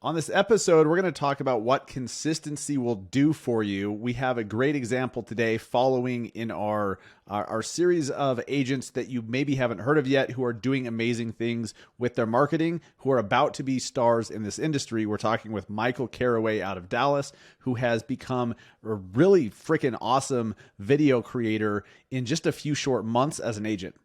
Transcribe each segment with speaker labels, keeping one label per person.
Speaker 1: On this episode, we're going to talk about what consistency will do for you. We have a great example today following in our series of agents that you maybe haven't heard of yet who are doing amazing things with their marketing, who are about to be stars in this industry. We're talking with Michael Caraway out of Dallas, who has become a really freaking awesome video creator in just a few short months as an agent.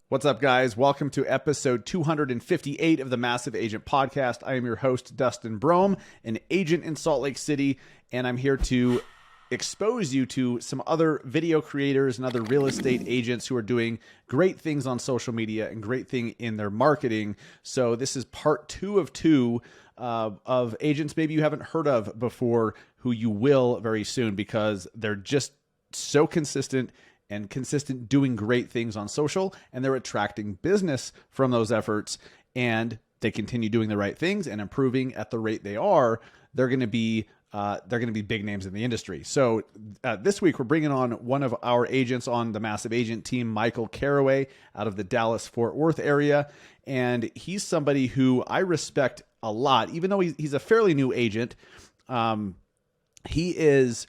Speaker 1: What's up, guys? Welcome to episode 258 of the Massive Agent Podcast. I am your host, Dustin Brome, an agent in Salt Lake City, and I'm here to expose you to some other video creators and other real estate agents who are doing great things on social media and great thing in their marketing. So this is part two of two of agents maybe you haven't heard of before, who you will very soon, because they're just so consistent doing great things on social, and they're attracting business from those efforts, and they continue doing the right things and improving at the rate they are. They're going to be big names in the industry. So this week we're bringing on one of our agents on the Massive Agent team, Michael Caraway, out of the Dallas-Fort Worth area, and he's somebody who I respect a lot, even though he's a fairly new agent. He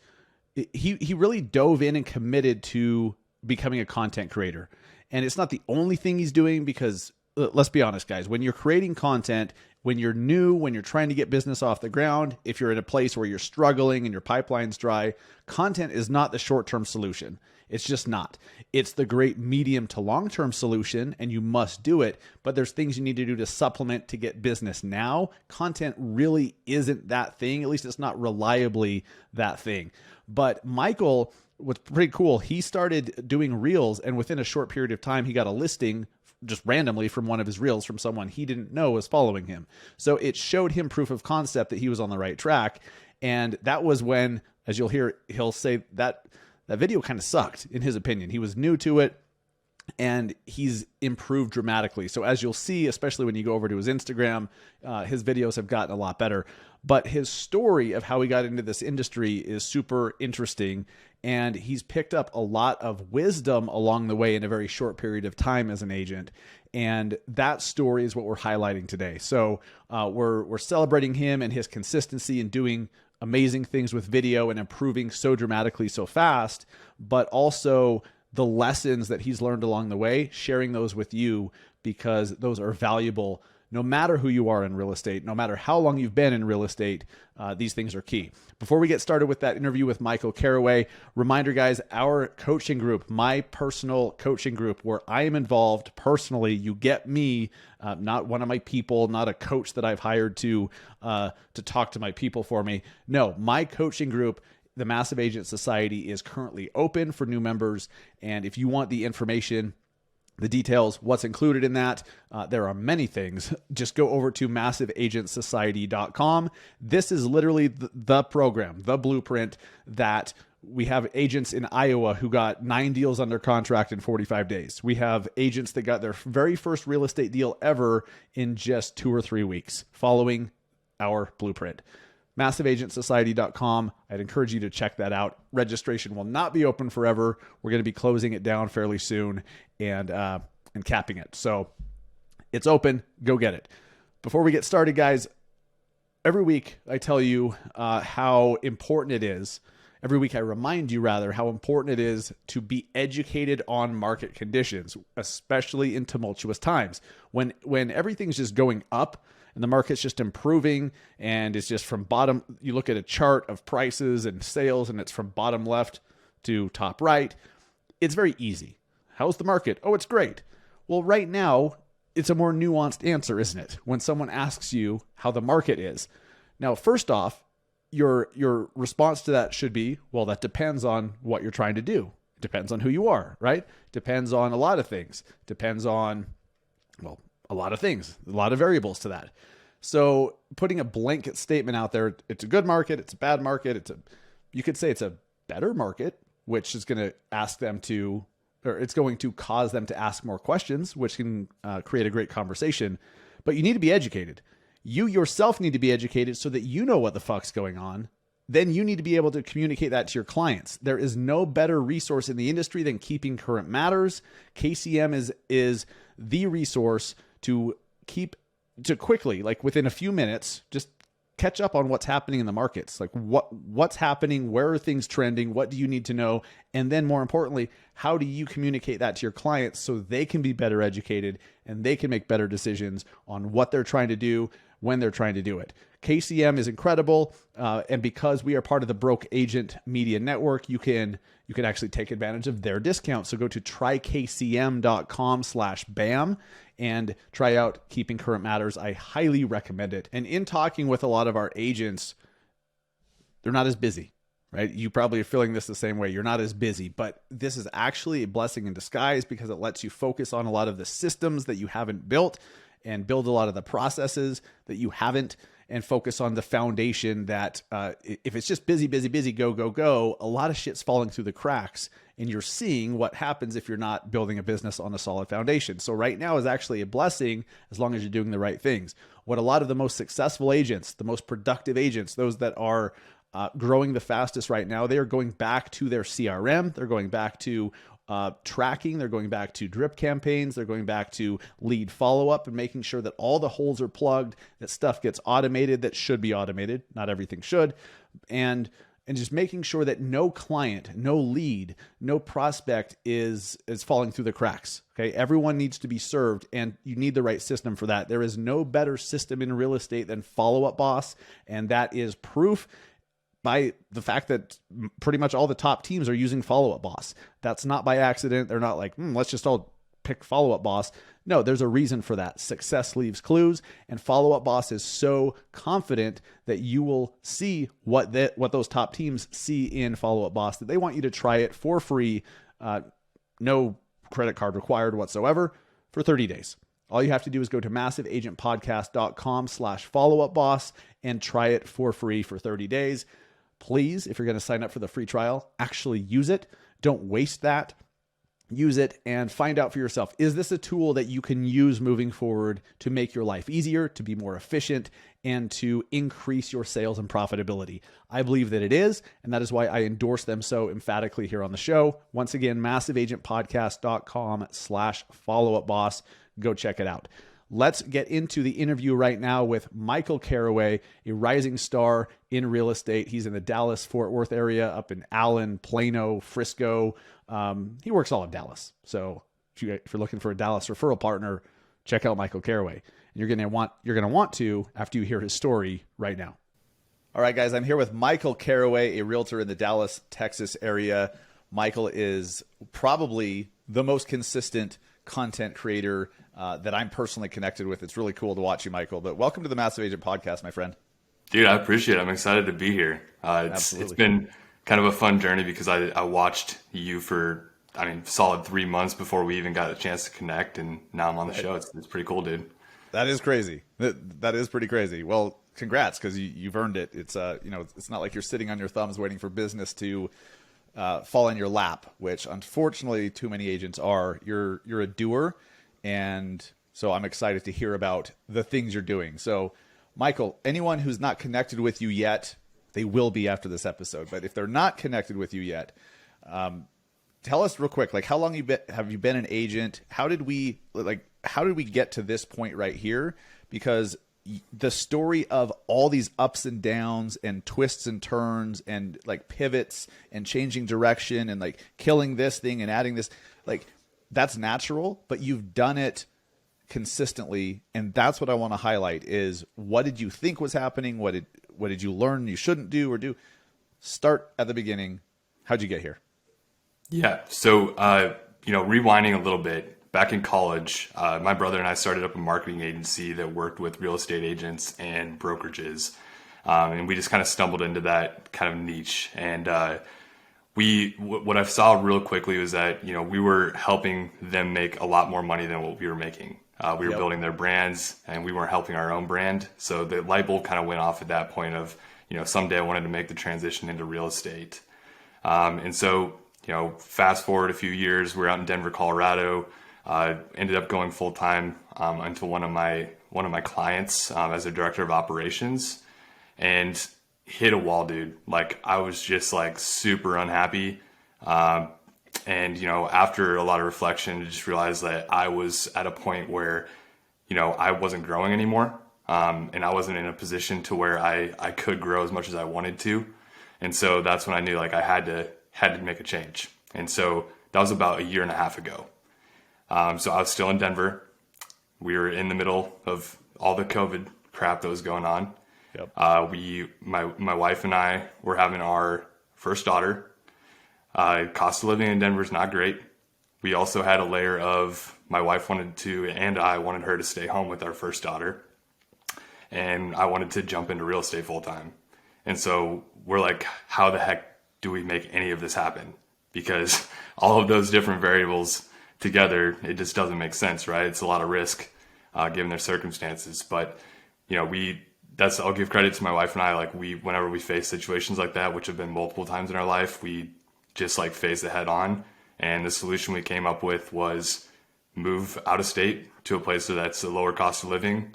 Speaker 1: really dove in and committed to becoming a content creator. And it's not the only thing he's doing, because let's be honest, guys, when you're creating content, when you're new, when you're trying to get business off the ground, if you're in a place where you're struggling and your pipeline's dry, content is not the short-term solution. It's just not. It's the great medium to long-term solution, and you must do it. But there's things you need to do to supplement to get business now. Content really isn't that thing. At least it's not reliably that thing. But Michael was pretty cool. He started doing reels, and within a short period of time, he got a listing just randomly from one of his reels from someone he didn't know was following him. So it showed him proof of concept that he was on the right track. And that was when, as you'll hear, he'll say that video kind of sucked, in his opinion. He was new to it, and he's improved dramatically. So as you'll see, especially when you go over to his Instagram, his videos have gotten a lot better. But his story of how he got into this industry is super interesting, and he's picked up a lot of wisdom along the way in a very short period of time as an agent. And that story is what we're highlighting today. So we're celebrating him and his consistency in doing amazing things with video and improving so dramatically so fast, but also the lessons that he's learned along the way, sharing those with you, because those are valuable no matter who you are in real estate, no matter how long you've been in real estate. These things are key. Before we get started with that interview with Michael Caraway, reminder, guys, our coaching group, my personal coaching group, where I am involved personally. You get me, not one of my people, not a coach that I've hired to talk to my people for me. No, my coaching group, the Massive Agent Society, is currently open for new members. And if you want the information, the details, what's included in that, there are many things. Just go over to massiveagentsociety.com. This is literally the program, the blueprint that we have agents in Iowa who got 9 deals under contract in 45 days. We have agents that got their very first real estate deal ever in just 2 or 3 weeks following our blueprint. MassiveAgentSociety.com. I'd encourage you to check that out. Registration will not be open forever. We're going to be closing it down fairly soon and capping it. So it's open. Go get it. Before we get started, guys, every week I tell you how important it is. Every week I remind you, rather, how important it is to be educated on market conditions, especially in tumultuous times. When everything's just going up, and the market's just improving, and it's just from bottom. You look at a chart of prices and sales, and it's from bottom left to top right. It's very easy. How's the market? Oh, it's great. Well, right now, it's a more nuanced answer, isn't it? When someone asks you how the market is. Now, first off, your response to that should be, well, that depends on what you're trying to do. It depends on who you are, right? Depends on a lot of things. Depends on, well, a lot of things, a lot of variables to that. So putting a blanket statement out there, it's a good market, it's a bad market, you could say it's a better market, which is going to ask them to, or it's going to cause them to ask more questions, which can create a great conversation. But you need to be educated. You yourself need to be educated so that you know what the fuck's going on, then you need to be able to communicate that to your clients. There is no better resource in the industry than Keeping Current Matters. KCM is the resource to quickly, like within a few minutes, just catch up on what's happening in the markets. Like what's happening, where are things trending, what do you need to know? And then more importantly, how do you communicate that to your clients so they can be better educated and they can make better decisions on what they're trying to do when they're trying to do it. KCM is incredible. And because we are part of the Broke Agent Media Network, you can actually take advantage of their discount. So go to trykcm.com/BAM and try out Keeping Current Matters. I highly recommend it. And in talking with a lot of our agents, they're not as busy, right? You probably are feeling this the same way. You're not as busy, but this is actually a blessing in disguise because it lets you focus on a lot of the systems that you haven't built and build a lot of the processes that you haven't, and focus on the foundation that if it's just busy, go, a lot of shit's falling through the cracks, and you're seeing what happens if you're not building a business on a solid foundation. So right now is actually a blessing as long as you're doing the right things. What a lot of the most successful agents, the most productive agents, those that are growing the fastest right now, they are going back to their CRM. They're going back to tracking. They're going back to drip campaigns. They're going back to lead follow-up and making sure that all the holes are plugged, that stuff gets automated that should be automated. Not everything should. And just making sure that no client, no lead, no prospect is falling through the cracks. Okay. Everyone needs to be served, and you need the right system for that. There is no better system in real estate than Follow Up Boss. And that is proof by the fact that pretty much all the top teams are using Follow Up Boss. That's not by accident. They're not like, let's just all pick Follow Up Boss. No, there's a reason for that. Success leaves clues, and Follow Up Boss is so confident that you will see what those top teams see in Follow Up Boss, that they want you to try it for free, no credit card required whatsoever, for 30 days. All you have to do is go to massiveagentpodcast.com/followupboss and try it for free for 30 days. Please, if you're going to sign up for the free trial, actually use it. Don't waste that. Use it and find out for yourself. Is this a tool that you can use moving forward to make your life easier, to be more efficient, and to increase your sales and profitability? I believe that it is, and that is why I endorse them so emphatically here on the show. Once again, massiveagentpodcast.com/followupboss. Go check it out. Let's get into the interview right now with Michael Caraway, a rising star in real estate. He's in the Dallas-Fort Worth area, up in Allen, Plano, Frisco. He works all of Dallas. So if you're looking for a Dallas referral partner, check out Michael Caraway. And you're going to want to after you hear his story right now. All right, guys, I'm here with Michael Caraway, a realtor in the Dallas, Texas area. Michael is probably the most consistent content creator that I'm personally connected with. It's really cool to watch you, Michael. But welcome to the Massive Agent Podcast, my friend.
Speaker 2: Dude, I appreciate it. I'm excited to be here. It's been kind of a fun journey because I watched you for, solid 3 months before we even got a chance to connect, and now I'm on the show. It's pretty cool, dude.
Speaker 1: That is crazy. That is pretty crazy. Well, congrats, because you've earned it. It's it's not like you're sitting on your thumbs waiting for business to fall in your lap, which unfortunately too many agents are. You're a doer, and so I'm excited to hear about the things you're doing. So, Michael, anyone who's not connected with you yet, they will be after this episode. But if they're not connected with you yet, tell us real quick, like, how long have you been an agent? How did we get to this point right here? Because the story of all these ups and downs and twists and turns and like pivots and changing direction and like killing this thing and adding this, like, that's natural, but you've done it consistently. And that's what I want to highlight is, what did you think was happening? What did you learn you shouldn't do or do? Start at the beginning. How'd you get here?
Speaker 2: Yeah. So, rewinding a little bit, back in college, my brother and I started up a marketing agency that worked with real estate agents and brokerages. And we just kind of stumbled into that kind of niche. And what I saw real quickly was that, we were helping them make a lot more money than what we were making. We were building their brands, and we weren't helping our own brand. So the light bulb kind of went off at that point of, someday I wanted to make the transition into real estate. And so, fast forward a few years, we're out in Denver, Colorado. Ended up going full time into one of my clients as a director of operations, and hit a wall, dude. Like I was just like super unhappy. And, after a lot of reflection, I just realized that I was at a point where, I wasn't growing anymore. And I wasn't in a position to where I could grow as much as I wanted to. And so that's when I knew like I had to make a change. And so that was about a year and a half ago. So I was still in Denver. We were in the middle of all the COVID crap that was going on.
Speaker 1: Yep.
Speaker 2: My wife and I were having our first daughter. Cost of living in Denver is not great. We also had a layer of my wife and I wanted her to stay home with our first daughter. And I wanted to jump into real estate full time. And so we're like, how the heck do we make any of this happen? Because all of those different variables together, it just doesn't make sense, right? It's a lot of risk given their circumstances. But, I'll give credit to my wife and I, like whenever we face situations like that, which have been multiple times in our life, we just like face it head on. And the solution we came up with was move out of state to a place that's a lower cost of living.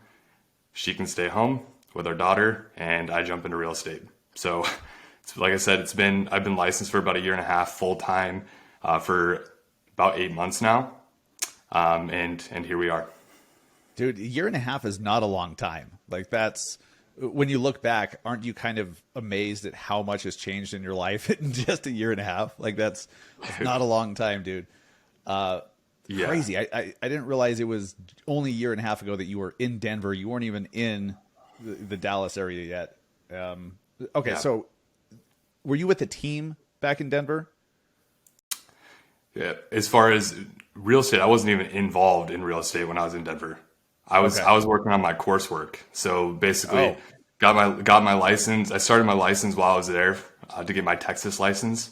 Speaker 2: She can stay home with our daughter and I jump into real estate. So like I said, I've been licensed for about a year and a half full time for about 8 months now. And here we are.
Speaker 1: Dude, a year and a half is not a long time. Like that's, when you look back, aren't you kind of amazed at how much has changed in your life in just a year and a half? Like that's not a long time, dude. Yeah. Crazy. I didn't realize it was only a year and a half ago that you were in Denver. You weren't even in the Dallas area yet. Okay. Yeah. So were you with the team back in Denver?
Speaker 2: Yeah. As far as real estate, I wasn't even involved in real estate when I was in Denver. I was working on my coursework. So basically got my license. I started my license while I was there to get my Texas license.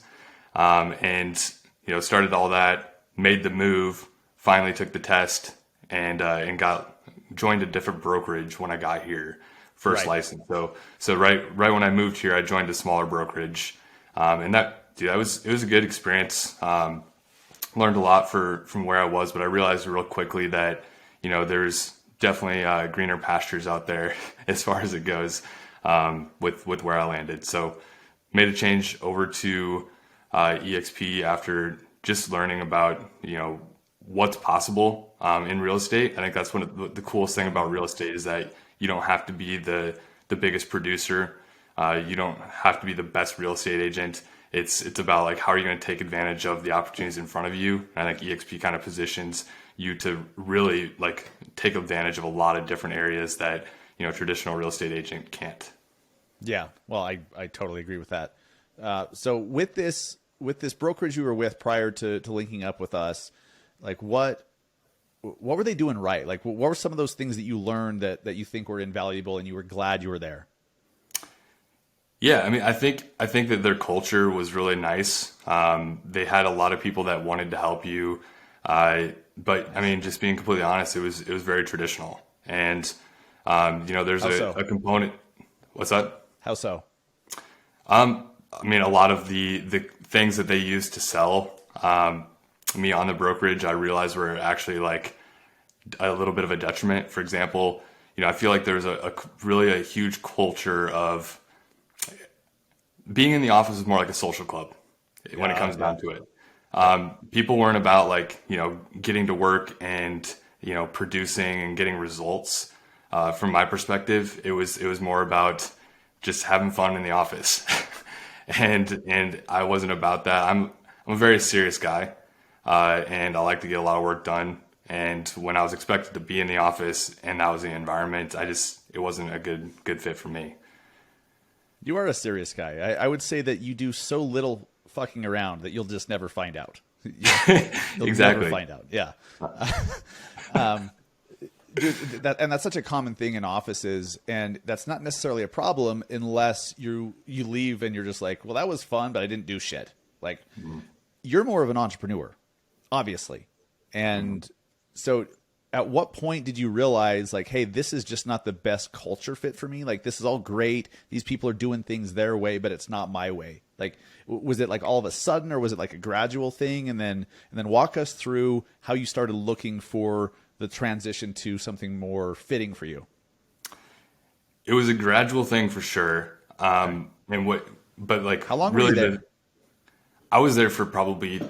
Speaker 2: And started all that, made the move, finally took the test and joined a different brokerage when I got here, first license. So right when I moved here, I joined a smaller brokerage. And it was a good experience. Learned a lot from where I was, but I realized real quickly that, there's definitely greener pastures out there as far as it goes with where I landed. So made a change over to EXP after just learning about, what's possible in real estate. I think that's one of the coolest thing about real estate is that you don't have to be the biggest producer. You don't have to be the best real estate agent. It's about like, how are you going to take advantage of the opportunities in front of you? And I think EXP kind of positions you to really like take advantage of a lot of different areas that, traditional real estate agent can't.
Speaker 1: Yeah. Well, I totally agree with that. So with this brokerage you were with prior to linking up with us, like what were they doing right? Like what were some of those things that you learned that you think were invaluable and you were glad you were there?
Speaker 2: Yeah, I mean, I think that their culture was really nice. They had a lot of people that wanted to help you, but I mean, just being completely honest, it was very traditional. And there's a component. What's that?
Speaker 1: How so?
Speaker 2: I mean, a lot of the things that they used to sell me on the brokerage, I realized were actually like a little bit of a detriment. For example, I feel like there's really a huge culture of being in the office is more like a social club when it comes down to it. People weren't about like, getting to work and, producing and getting results. From my perspective, it was more about just having fun in the office. and I wasn't about that. I'm a very serious guy. And I like to get a lot of work done. And when I was expected to be in the office and that was the environment, it wasn't a good fit for me.
Speaker 1: You are a serious guy. I would say that you do so little fucking around that you'll just never find out. You'll
Speaker 2: Exactly.
Speaker 1: never find out. Yeah. Dude, that's such a common thing in offices, and that's not necessarily a problem unless you leave and you're just like, well, that was fun, but I didn't do shit. Like, you're more of an entrepreneur, obviously. And so at what point did you realize like, hey, this is just not the best culture fit for me? Like, this is all great. These people are doing things their way, but it's not my way. Like, was it like all of a sudden, or was it like a gradual thing? And then walk us through how you started looking for the transition to something more fitting for you.
Speaker 2: It was a gradual thing for sure. And what, but like
Speaker 1: How long were
Speaker 2: really
Speaker 1: you there?
Speaker 2: I was there for probably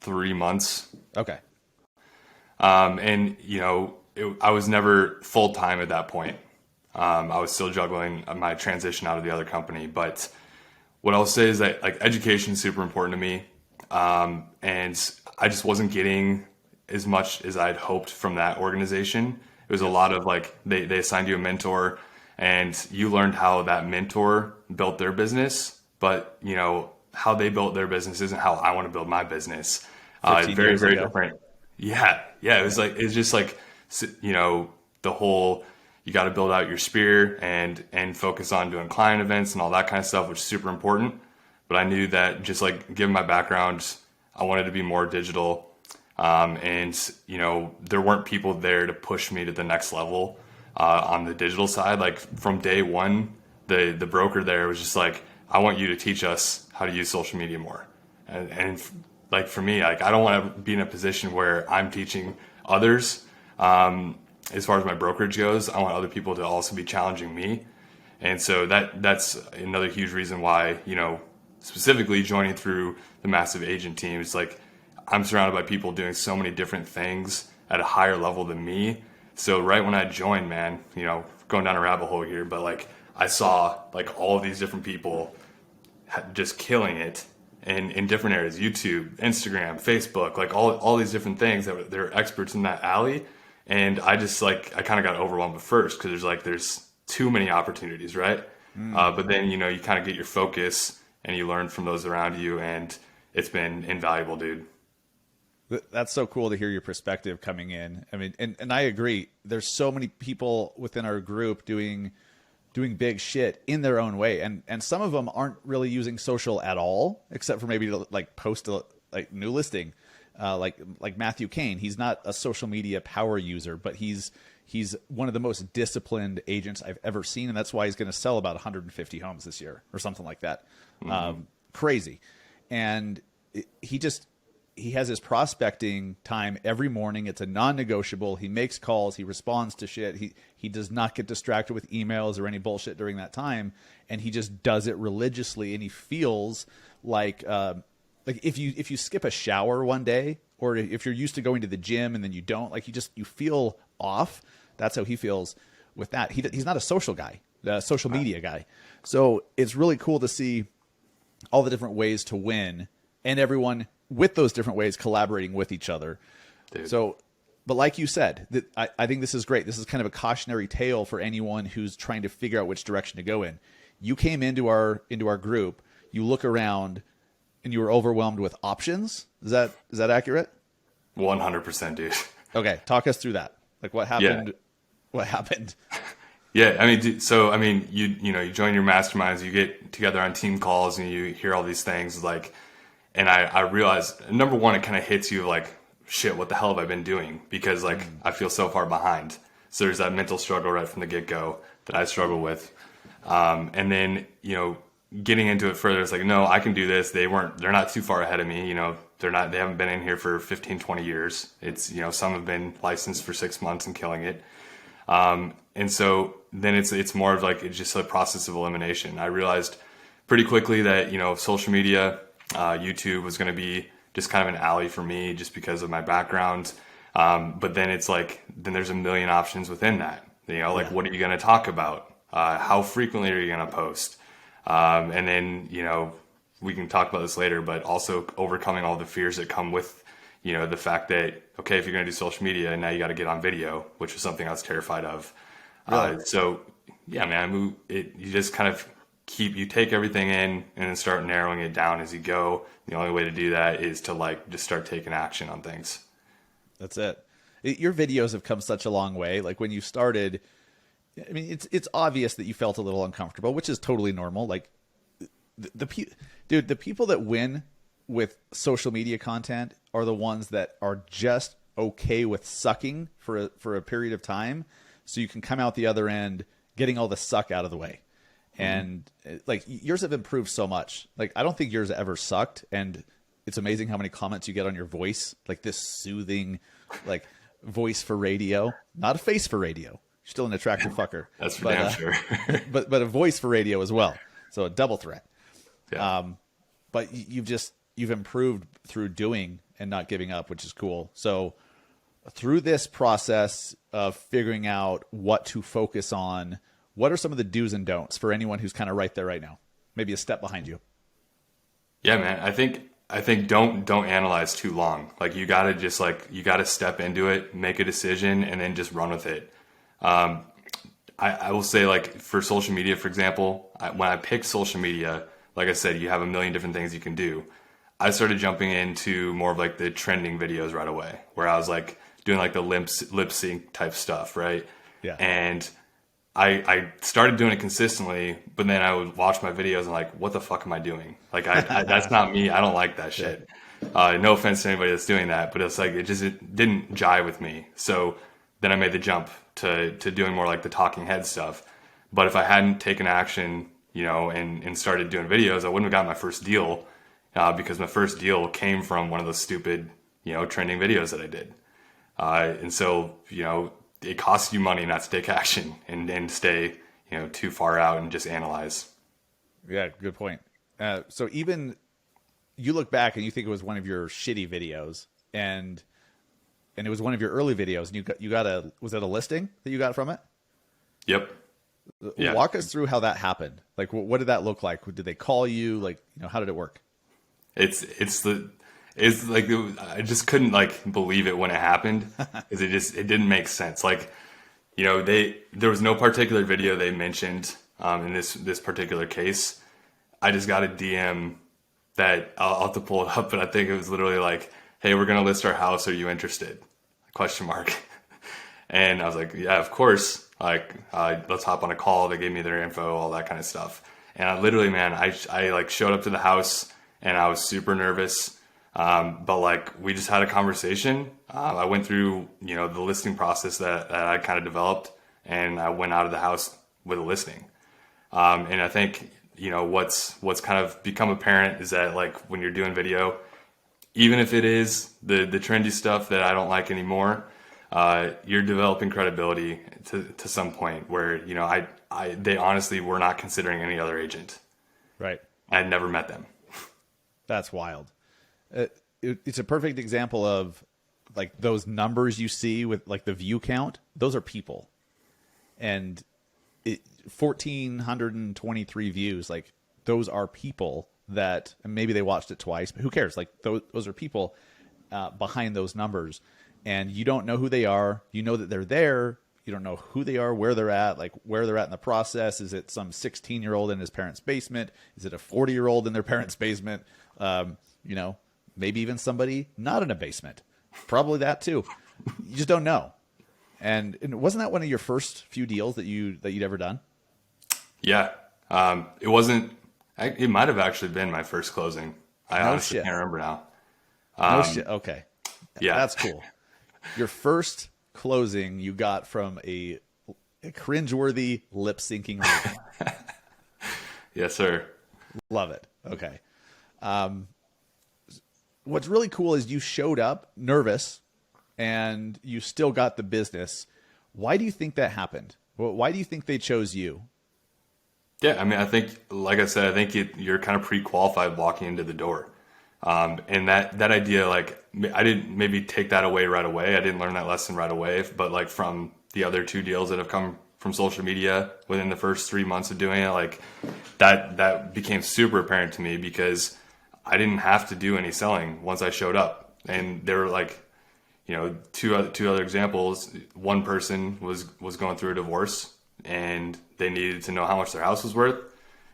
Speaker 2: 3 months.
Speaker 1: Okay.
Speaker 2: And I was never full time at that point. I was still juggling my transition out of the other company. But what I'll say is that like education is super important to me. And I just wasn't getting as much as I'd hoped from that organization. It was a lot of like, they assigned you a mentor and you learned how that mentor built their business, but how they built their business isn't how I want to build my business.
Speaker 1: 15
Speaker 2: Very,
Speaker 1: years
Speaker 2: very
Speaker 1: ago.
Speaker 2: different. Yeah. Yeah. It's just like, the whole, you got to build out your sphere and focus on doing client events and all that kind of stuff, which is super important. But I knew that just like given my background, I wanted to be more digital. And there weren't people there to push me to the next level, on the digital side. Like from day one, the broker there was just like, I want you to teach us how to use social media more. And like for me, like I don't want to be in a position where I'm teaching others. As far as my brokerage goes, I want other people to also be challenging me. And so that's another huge reason why, specifically joining through the massive agent team, it's like I'm surrounded by people doing so many different things at a higher level than me. So right when I joined, man, going down a rabbit hole here, but like I saw like all of these different people just killing it in different areas, YouTube, Instagram, Facebook, like all these different things that they're experts in that alley. And I just like, I kind of got overwhelmed at first because there's too many opportunities, right? But then, you kind of get your focus and you learn from those around you, and it's been invaluable, dude.
Speaker 1: That's so cool to hear your perspective coming in. I mean, and I agree. There's so many people within our group doing big shit in their own way. And some of them aren't really using social at all, except for maybe to like post a like new listing. Like Matthew Kane, he's not a social media power user, but he's one of the most disciplined agents I've ever seen. And that's why he's going to sell about 150 homes this year or something like that. Crazy. And he has his prospecting time every morning. It's a non-negotiable. He makes calls. He responds to shit. He does not get distracted with emails or any bullshit during that time. And he just does it religiously. And he feels like if you skip a shower one day, or if you're used to going to the gym and then you don't, like you feel off. That's how he feels with that. He's not a social guy, a social media guy. So it's really cool to see all the different ways to win, and everyone with those different ways collaborating with each other. Dude. So, but like you said, I think this is great. This is kind of a cautionary tale for anyone who's trying to figure out which direction to go in. You came into our group, you look around, and you were overwhelmed with options. Is that accurate?
Speaker 2: 100%, dude.
Speaker 1: Okay, talk us through that. Like what happened?
Speaker 2: Yeah.
Speaker 1: What happened?
Speaker 2: Yeah, I mean, you join your masterminds, you get together on team calls, and you hear all these things like, and I realized, number one, it kind of hits you like, shit, what the hell have I been doing? Because like I feel so far behind. So there's that mental struggle right from the get go that I struggle with, and then getting into it further, it's like, no, I can do this. They're not too far ahead of me. They haven't been in here for 15, 20 years. It's, some have been licensed for 6 months and killing it. And so then it's more of like, it's just a process of elimination. I realized pretty quickly that, social media, YouTube was going to be just kind of an alley for me just because of my background. But then it's like, then there's a million options within that, what are you going to talk about? How frequently are you going to post? And then, we can talk about this later, but also overcoming all the fears that come with, the fact that, okay, if you're going to do social media, now you got to get on video, which was something I was terrified of. Really? So yeah, man, you just kind of you take everything in and then start narrowing it down as you go. The only way to do that is to just start taking action on things.
Speaker 1: That's it. Your videos have come such a long way. Like when you started, I mean, it's obvious that you felt a little uncomfortable, which is totally normal. Like the people that win with social media content are the ones that are just okay with sucking for a period of time, so you can come out the other end getting all the suck out of the way. And like yours have improved so much. Like I don't think yours ever sucked, and it's amazing how many comments you get on your voice, like this soothing, like voice for radio, not a face for radio. You're still an attractive fucker.
Speaker 2: That's for damn sure.
Speaker 1: but a voice for radio as well. So a double threat.
Speaker 2: Yeah.
Speaker 1: But you've improved through doing and not giving up, which is cool. So through this process of figuring out what to focus on, what are some of the do's and don'ts for anyone who's kind of right there right now? Maybe a step behind you.
Speaker 2: Yeah, man. I think don't analyze too long. Like you gotta step into it, make a decision, and then just run with it. I will say, like, for social media, for example, when I picked social media, like I said, you have a million different things you can do. I started jumping into more of like the trending videos right away, where I was like doing like the lip sync type stuff, right?
Speaker 1: Yeah.
Speaker 2: And I started doing it consistently, but then I would watch my videos and like, what the fuck am I doing? Like, that's not me. I don't like that shit. No offense to anybody that's doing that, but it's like, it didn't jive with me. So then I made the jump to doing more like the talking head stuff. But if I hadn't taken action, and started doing videos, I wouldn't have gotten my first deal, because my first deal came from one of those stupid, trending videos that I did. And so, it costs you money not to take action and stay, too far out and just analyze.
Speaker 1: Yeah, good point. So even you look back and you think it was one of your shitty videos, and it was one of your early videos, and you got was it a listing that you got from it?
Speaker 2: Yep. Yeah.
Speaker 1: Walk us through how that happened. Like, what did that look like? Did they call you? Like, how did it work?
Speaker 2: It's like, I just couldn't like believe it when it happened, because it didn't make sense. Like, there was no particular video they mentioned, in this particular case. I just got a DM that I'll have to pull it up, but I think it was literally like, "Hey, we're going to list our house. Are you interested?" ? And I was like, "Yeah, of course. Like, let's hop on a call." They gave me their info, all that kind of stuff. And I literally, man, I like showed up to the house and I was super nervous. But like, we just had a conversation. I went through, the listing process that I kind of developed, and I went out of the house with a listing. And I think, what's kind of become apparent is that, like, when you're doing video, even if it is the trendy stuff that I don't like anymore, you're developing credibility to some point where, they honestly were not considering any other agent.
Speaker 1: Right.
Speaker 2: I'd never met them.
Speaker 1: That's wild. It's a perfect example of like those numbers you see with like the view count. Those are people, and 1,423 views. Like, those are people that, and maybe they watched it twice, but who cares? Like, those are people behind those numbers, and you don't know who they are. You know that they're there. You don't know who they are, where they're at, like where they're at in the process. Is it some 16-year-old in his parents' basement? Is it a 40-year-old in their parents' basement? Maybe even somebody not in a basement. Probably that too. You just don't know. And wasn't that one of your first few deals that you'd ever done?
Speaker 2: Yeah. It wasn't. It might have actually been my first closing. I honestly can't remember now.
Speaker 1: No shit. Okay.
Speaker 2: Yeah,
Speaker 1: that's cool. Your first closing you got from a cringeworthy lip syncing movie.
Speaker 2: Yes, sir.
Speaker 1: Love it. Okay. What's really cool is you showed up nervous and you still got the business. Why do you think that happened? Why do you think they chose you?
Speaker 2: Yeah, I mean, I think, like I said, I think you're kind of pre-qualified walking into the door. And that idea, like, I didn't maybe take that away right away. I didn't learn that lesson right away. But like from the other 2 deals that have come from social media within the first 3 months of doing it, like that became super apparent to me, because I didn't have to do any selling once I showed up. And there were like, two other examples. One person was going through a divorce, and they needed to know how much their house was worth,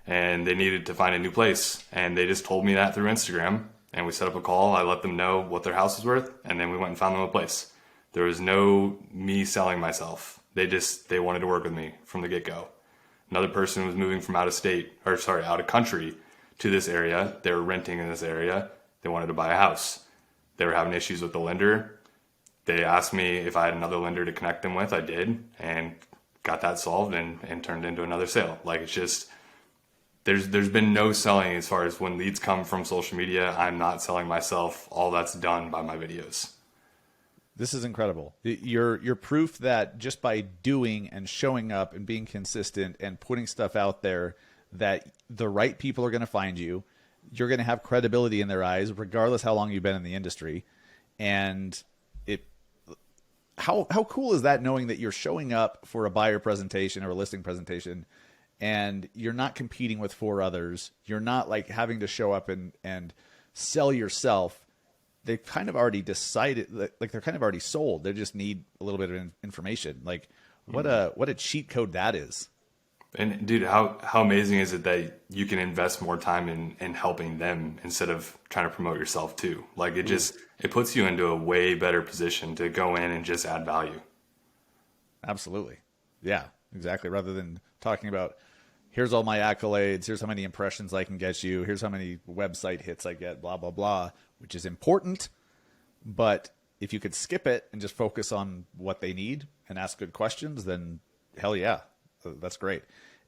Speaker 2: and they needed to find a new place. And they just told me that through Instagram, and we set up a call. I let them know what their house was worth, and then we went and found them a place. There was no me selling myself. They wanted to work with me from the get-go. Another person was moving from out of country to this area. They were renting in this area. They wanted to buy a house. They were having issues with the lender. They asked me if I had another lender to connect them with. I did, and got that solved and turned into another sale. Like, it's just, there's been no selling as far as when leads come from social media. I'm not selling myself. All that's done by my videos.
Speaker 1: This is incredible. You're proof that just by doing and showing up and being consistent and putting stuff out there, that the right people are going to find you. You're going to have credibility in their eyes, regardless how long you've been in the industry. And it, how cool is that, knowing that you're showing up for a buyer presentation or a listing presentation and you're not competing with four others. You're not like having to show up and sell yourself. They've kind of already decided, like they're kind of already sold. They just need a little bit of information. Like what a cheat code that is.
Speaker 2: And dude, how amazing is it that you can invest more time in helping them instead of trying to promote yourself too? Like it puts you into a way better position to go in and just add value.
Speaker 1: Absolutely. Yeah, exactly. Rather than talking about, here's all my accolades, here's how many impressions I can get you, here's how many website hits I get, blah, blah, blah, which is important. But if you could skip it and just focus on what they need and ask good questions, then hell yeah, that's great.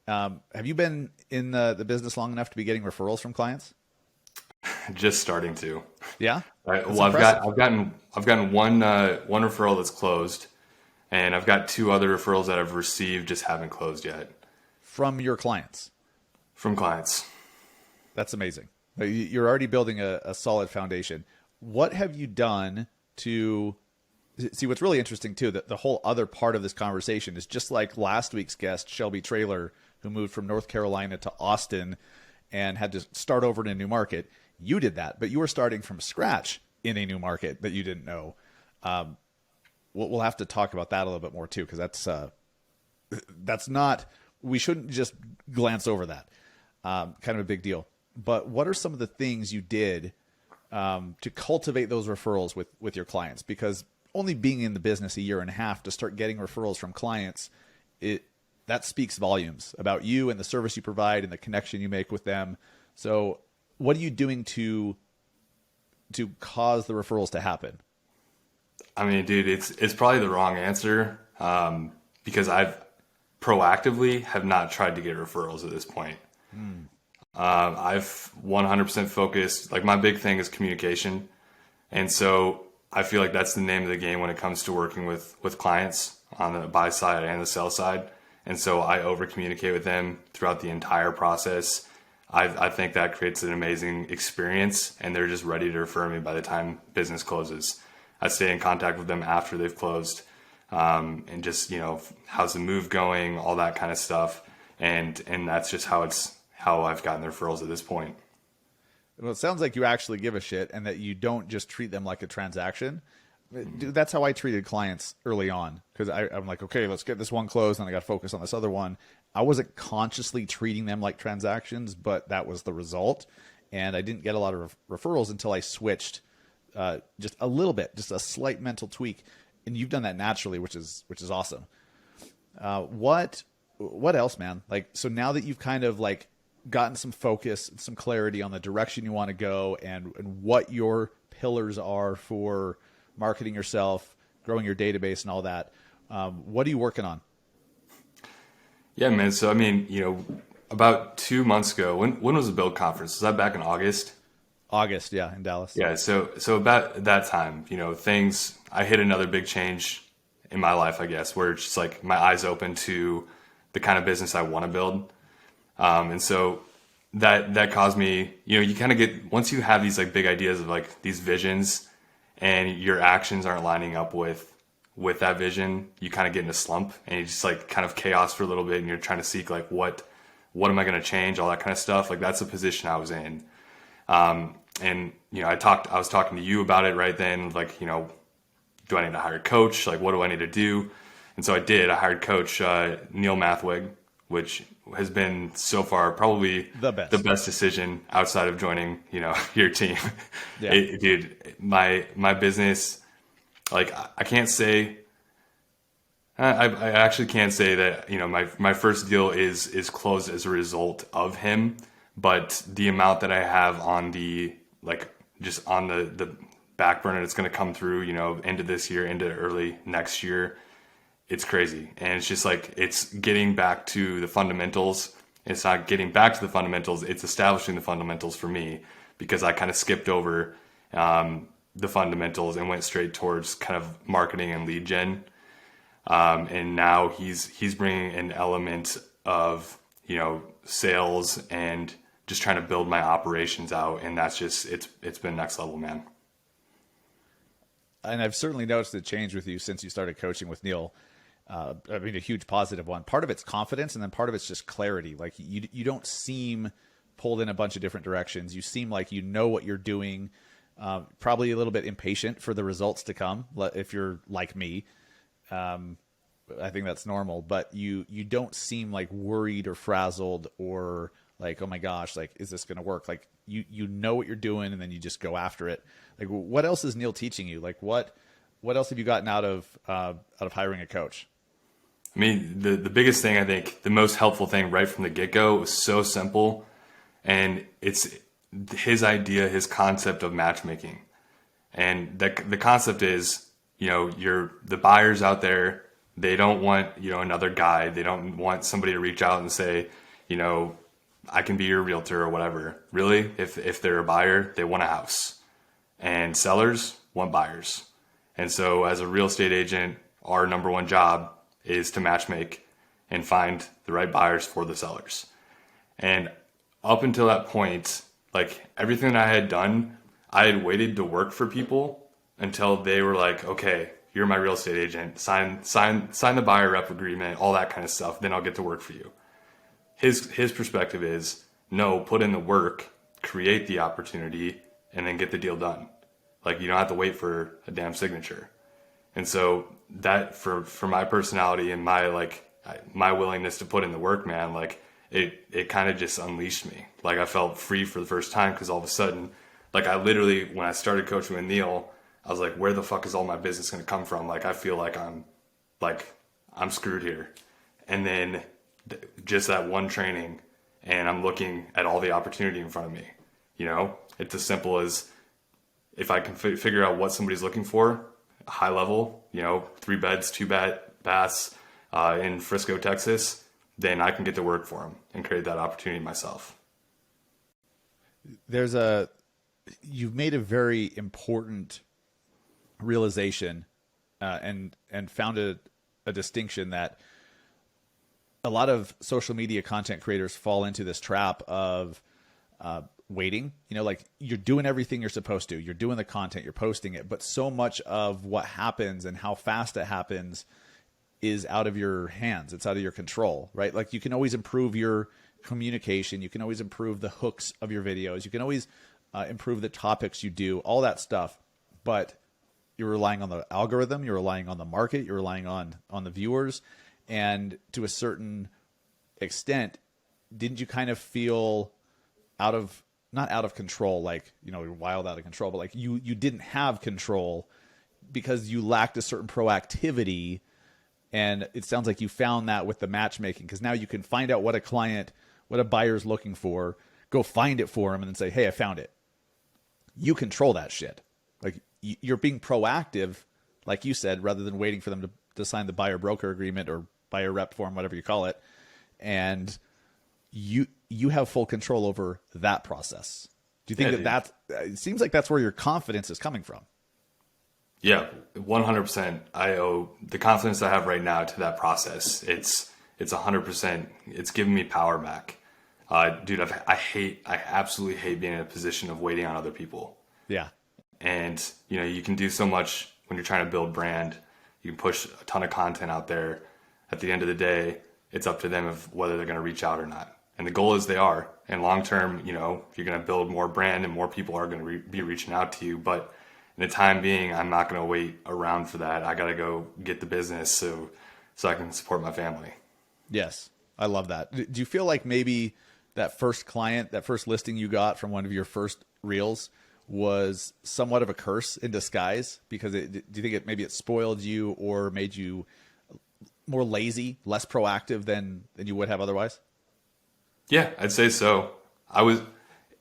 Speaker 1: Have you been in the business long enough to be getting referrals from clients?
Speaker 2: Just starting to.
Speaker 1: Yeah.
Speaker 2: Well, I've gotten one referral that's closed, and I've got two other referrals that I've received, just haven't closed yet.
Speaker 1: From your clients?
Speaker 2: From clients.
Speaker 1: That's amazing. You're already building a solid foundation. What have you done to see? What's really interesting too, that the whole other part of this conversation is just like last week's guest, Shelby Traylor, who moved from North Carolina to Austin and had to start over in a new market. You did that, but you were starting from scratch in a new market that you didn't know. We'll have to talk about that a little bit more too, because that's not, we shouldn't just glance over that. Kind of a big deal. But what are some of the things you did to cultivate those referrals with your clients? Because only being in the business a year and a half to start getting referrals from clients, that speaks volumes about you and the service you provide and the connection you make with them. So what are you doing to cause the referrals to happen?
Speaker 2: I mean, dude, it's probably the wrong answer, because I've proactively have not tried to get referrals at this point. I've 100% focused, like my big thing is communication. And so I feel like that's the name of the game when it comes to working with clients on the buy side and the sell side. And so I over communicate with them throughout the entire process. I think that creates an amazing experience, and they're just ready to refer me by the time business closes. I stay in contact with them after they've closed, and just, how's the move going, all that kind of stuff. And that's just how I've gotten the referrals at this point.
Speaker 1: Well, it sounds like you actually give a shit and that you don't just treat them like a transaction. Dude, that's how I treated clients early on, because I'm like, okay, let's get this one closed, and I got to focus on this other one. I wasn't consciously treating them like transactions, but that was the result. And I didn't get a lot of referrals until I switched just a little bit, just a slight mental tweak. And you've done that naturally, which is awesome. What else, man? Like, so now that you've kind of like gotten some focus, some clarity on the direction you want to go and what your pillars are for marketing yourself, growing your database and all that, what are you working on?
Speaker 2: Yeah, man. So, I mean, about 2 months ago, when was the Build conference? Was that back in August?
Speaker 1: August, yeah, in Dallas.
Speaker 2: Yeah. So about that time, I hit another big change in my life, I guess, where it's just like my eyes open to the kind of business I want to build. And so that caused me, you kind of get, once you have these like big ideas of like these visions and your actions aren't lining up with that vision, you kind of get in a slump and you just like kind of chaos for a little bit, and you're trying to seek like, what am I going to change? All that kind of stuff. Like that's the position I was in. And I was talking to you about it right then, like, do I need to hire a coach? Like, what do I need to do? And so I did. I hired Coach Neil Mathwig, which has been so far probably the best decision outside of joining, your team.
Speaker 1: Yeah.
Speaker 2: Dude, my business, like I can't say, I actually can't say that, my first deal is closed as a result of him, but the amount that I have on the, like, just on the back burner that's going to come through, end of this year, into early next year, it's crazy. And it's just like, it's getting back to the fundamentals. It's not getting back to the fundamentals. It's establishing the fundamentals for me, because I kind of skipped over the fundamentals and went straight towards kind of marketing and lead gen. And now he's bringing an element of sales and just trying to build my operations out. And that's just, it's been next level, man.
Speaker 1: And I've certainly noticed the change with you since you started coaching with Neil. I mean, a huge positive one. Part of it's confidence, and then part of it's just clarity. Like you don't seem pulled in a bunch of different directions. You seem like you know what you're doing. Probably a little bit impatient for the results to come. If you're like me, I think that's normal. But you don't seem like worried or frazzled or like, oh my gosh, like is this going to work? Like you know what you're doing, and then you just go after it. Like what else is Neil teaching you? Like what else have you gotten out of hiring a coach?
Speaker 2: I mean, the biggest thing, I think the most helpful thing right from the get-go was so simple, and it's his idea, his concept of matchmaking. And the concept is, the buyers out there, they don't want, another guy. They don't want somebody to reach out and say, I can be your realtor or whatever. Really, if they're a buyer, they want a house. And sellers want buyers. And so as a real estate agent, our number one job is to matchmake and find the right buyers for the sellers. And up until that point, like everything that I had done, I had waited to work for people until they were like, okay, you're my real estate agent, sign the buyer rep agreement, all that kind of stuff. Then I'll get to work for you. His perspective is no, put in the work, create the opportunity, and then get the deal done. Like you don't have to wait for a damn signature. And so that for my personality and my willingness to put in the work, man, like it kind of just unleashed me. Like I felt free for the first time because all of a sudden, like I literally, when I started coaching with Neil, I was like, where the fuck is all my business going to come from? Like I feel like I'm screwed here. And then just that one training, and I'm looking at all the opportunity in front of me. It's as simple as if I can figure out what somebody's looking for, high level, 3 beds, 2 baths in Frisco, Texas, then I can get to work for them and create that opportunity myself.
Speaker 1: You've made a very important realization and found a distinction that a lot of social media content creators fall into this trap of waiting. Like you're doing everything you're supposed to. You're doing the content, you're posting it, but so much of what happens and how fast it happens is out of your hands. It's out of your control, right? Like you can always improve your communication. You can always improve the hooks of your videos. You can always improve the topics you do, all that stuff. But you're relying on the algorithm. You're relying on the market. You're relying on the viewers. And to a certain extent, didn't you kind of feel not out of control, like, you're wild out of control, but like you didn't have control because you lacked a certain proactivity. And it sounds like you found that with the matchmaking, because now you can find out what a buyer's looking for, go find it for them and then say, hey, I found it. You control that shit. Like you're being proactive, like you said, rather than waiting for them to sign the buyer broker agreement or buyer rep form, whatever you call it. And you have full control over that process. Do you think it seems like that's where your confidence is coming from?
Speaker 2: Yeah, 100%. I owe the confidence I have right now to that process. It's 100%. It's giving me power back. Dude, I absolutely hate being in a position of waiting on other people.
Speaker 1: Yeah.
Speaker 2: And, you can do so much when you're trying to build brand. You can push a ton of content out there. At the end of the day, it's up to them of whether they're going to reach out or not. And the goal is they are. And long term, you're going to build more brand and more people are going to be reaching out to you. But in the time being, I'm not going to wait around for that. I got to go get the business so I can support my family.
Speaker 1: Yes, I love that. Do you feel like maybe that first client, that first listing you got from one of your first reels was somewhat of a curse in disguise? Because do you think maybe it spoiled you or made you more lazy, less proactive than you would have otherwise?
Speaker 2: Yeah, I'd say so.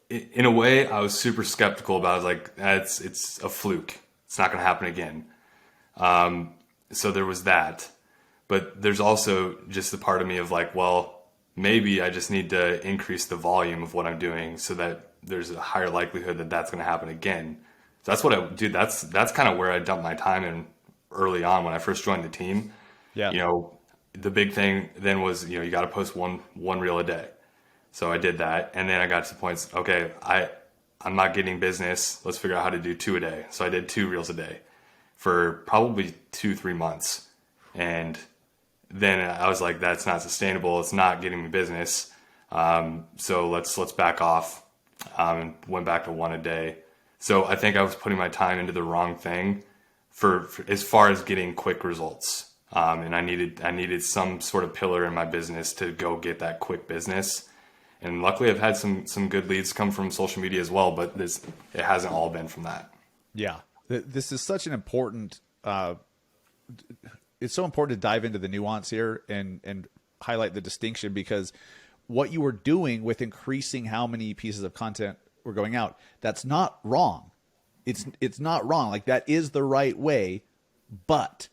Speaker 2: In a way, I was super skeptical about it. I was like, it's a fluke. It's not going to happen again. So there was that. But there's also just the part of me of like, well, maybe I just need to increase the volume of what I'm doing so that there's a higher likelihood that that's going to happen again. So that's what that's kind of where I dumped my time in early on when I first joined the team.
Speaker 1: Yeah.
Speaker 2: the big thing then was, you got to post one reel a day. So I did that. And then I got to the point, okay, I'm not getting business. Let's figure out how to do 2 a day. So I did 2 reels a day for probably 2-3 months. And then I was like, that's not sustainable. It's not getting me business. So let's back off. And went back to 1 a day. So I think I was putting my time into the wrong thing for as far as getting quick results. And I needed some sort of pillar in my business to go get that quick business. And luckily I've had some good leads come from social media as well, but it hasn't all been from that.
Speaker 1: Yeah. This is such an important, it's so important to dive into the nuance here and highlight the distinction, because what you were doing with increasing how many pieces of content were going out, that's not wrong. It's not wrong. Like, that is the right way, but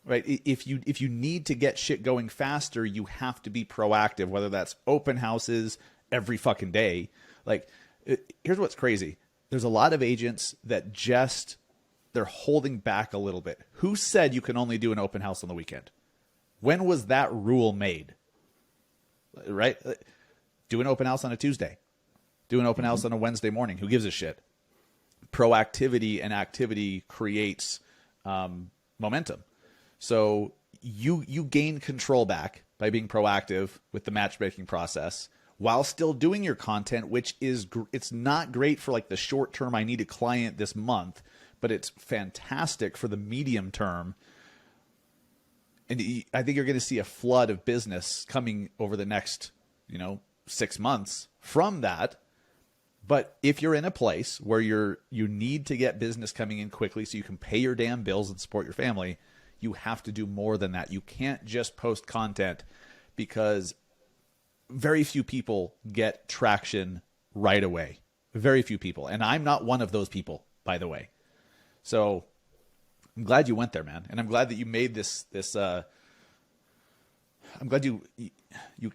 Speaker 1: right, if you need to get shit going faster, you have to be proactive, whether that's open houses every fucking day. Like, here's what's crazy. There's a lot of agents that they're holding back a little bit. Who said you can only do an open house on the weekend? When was that rule made? Right? Do an open house on a Tuesday. Do an open house on a Wednesday morning. Who gives a shit? Proactivity and activity creates momentum. So you gain control back by being proactive with the matchmaking process while still doing your content, which it's not great for like the short term. I need a client this month, but it's fantastic for the medium term. And I think you're going to see a flood of business coming over the next, 6 months from that. But if you're in a place where you need to get business coming in quickly so you can pay your damn bills and support your family, you have to do more than that. You can't just post content, because very few people get traction right away. Very few people. And I'm not one of those people, by the way. So I'm glad you went there, man. And I'm glad that you made this I'm glad you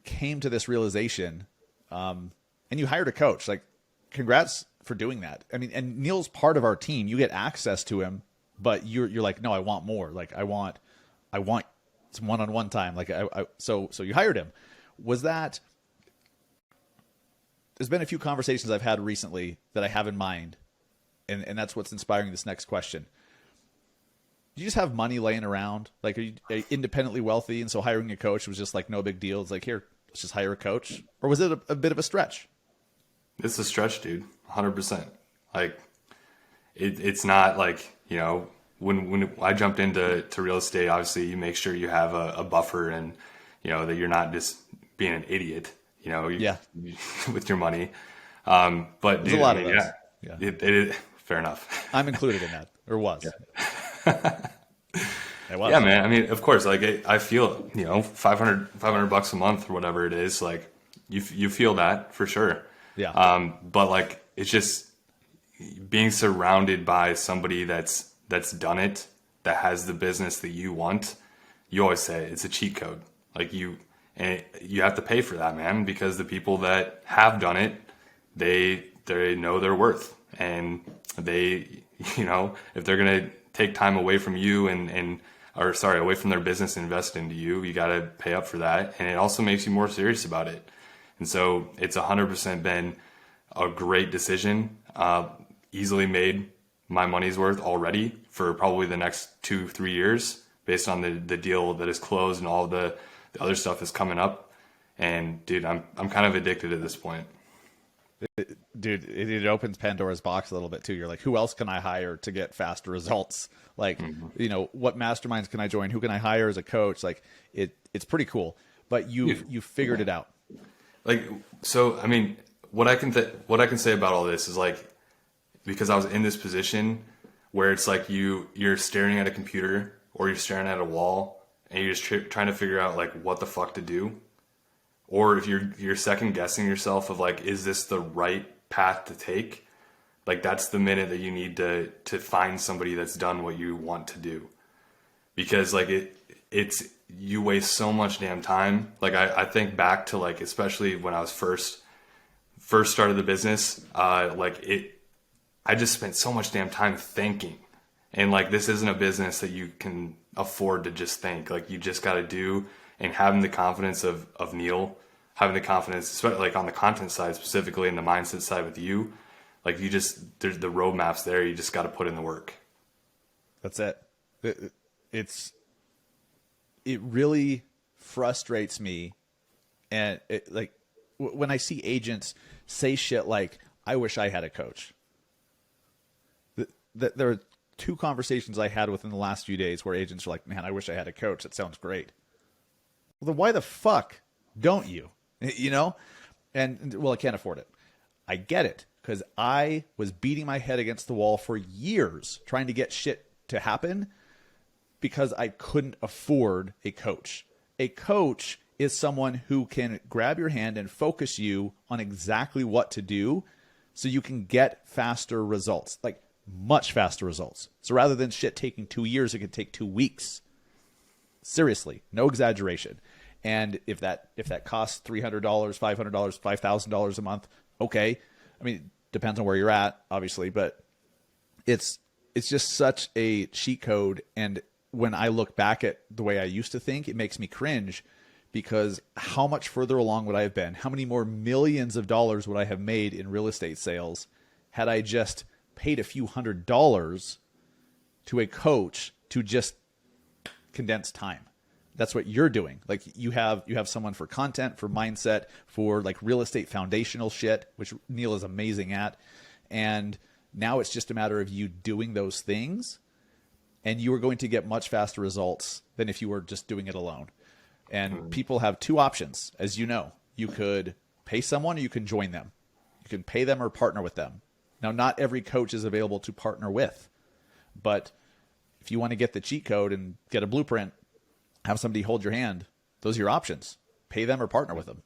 Speaker 1: came to this realization, and you hired a coach. Like, congrats for doing that. I mean, and Neil's part of our team. You get access to him, but you're like, no, I want more. Like, I want some one-on-one time. Like, so you hired him. Was that? There's been a few conversations I've had recently that I have in mind, and that's what's inspiring this next question. Do you just have money laying around? Like, are you independently wealthy, and so hiring a coach was just like no big deal? It's like, here, let's just hire a coach. Or was it a bit of a stretch?
Speaker 2: It's a stretch, dude. 100%. Like, it's not like, when I jumped into real estate, obviously you make sure you have a buffer, and, that you're not just being an idiot, with your money. But
Speaker 1: there's
Speaker 2: dude,
Speaker 1: a lot of those. Yeah.
Speaker 2: It is fair enough.
Speaker 1: I'm included in that, or was.
Speaker 2: Yeah.
Speaker 1: Was.
Speaker 2: Yeah, man. I mean, of course, like I feel, $500 a month or whatever it is, like you feel that for sure.
Speaker 1: Yeah.
Speaker 2: But like, it's just being surrounded by somebody that's done it, that has the business that you want. You always say it's a cheat code. Like, you have to pay for that, man, because the people that have done it, they know their worth, and they, if they're going to take time away from you away from their business and invest into you, you got to pay up for that. And it also makes you more serious about it. And so it's 100% been a great decision, easily made my money's worth already for probably the next 2-3 years, based on the deal that is closed and all the other stuff that's coming up. And dude, I'm kind of addicted at this point.
Speaker 1: Dude, it opens Pandora's box a little bit too. You're like, who else can I hire to get faster results? Like, what masterminds can I join? Who can I hire as a coach? Like, it's pretty cool, but you figured it out.
Speaker 2: Like, so, I mean, what I can say about all this is, like, because I was in this position where it's like you're staring at a computer or you're staring at a wall and you're just trying to figure out like what the fuck to do. Or if you're second guessing yourself of like, is this the right path to take? Like, that's the minute that you need to find somebody that's done what you want to do. Because like you waste so much damn time. Like, I think back to, like, especially when I was first started the business, I just spent so much damn time thinking And like, this isn't a business that you can afford to just think. Like, you just got to do, and having the confidence of Neil, having the confidence, especially like on the content side specifically, and the mindset side with you, like, you just, there's the roadmaps there. You just got to put in the work.
Speaker 1: That's it. It really frustrates me. And like when I see agents say shit like, I wish I had a coach. There are 2 conversations I had within the last few days where agents are like, man, I wish I had a coach. That sounds great. Well, then why the fuck don't you? You know? And well, I can't afford it. I get it, because I was beating my head against the wall for years trying to get shit to happen because I couldn't afford a coach. A coach is someone who can grab your hand and focus you on exactly what to do so you can get faster results, like much faster results. So rather than shit taking 2 years, it could take 2 weeks. Seriously, no exaggeration. And if that costs $300, $500, $5,000 a month, okay. I mean, depends on where you're at, obviously, but it's just such a cheat code. And when I look back at the way I used to think, it makes me cringe, because how much further along would I have been? How many more millions of dollars would I have made in real estate sales had I just paid a few $100s to a coach to just condense time? That's what you're doing. Like, you have someone for content, for mindset, for like real estate foundational shit, which Neil is amazing at. And now it's just a matter of you doing those things, and you are going to get much faster results than if you were just doing it alone. And people have 2 options, as you know. You could pay someone, or you can join them. You can pay them or partner with them. Now, not every coach is available to partner with, but if you want to get the cheat code and get a blueprint, have somebody hold your hand, those are your options. Pay them or partner with them.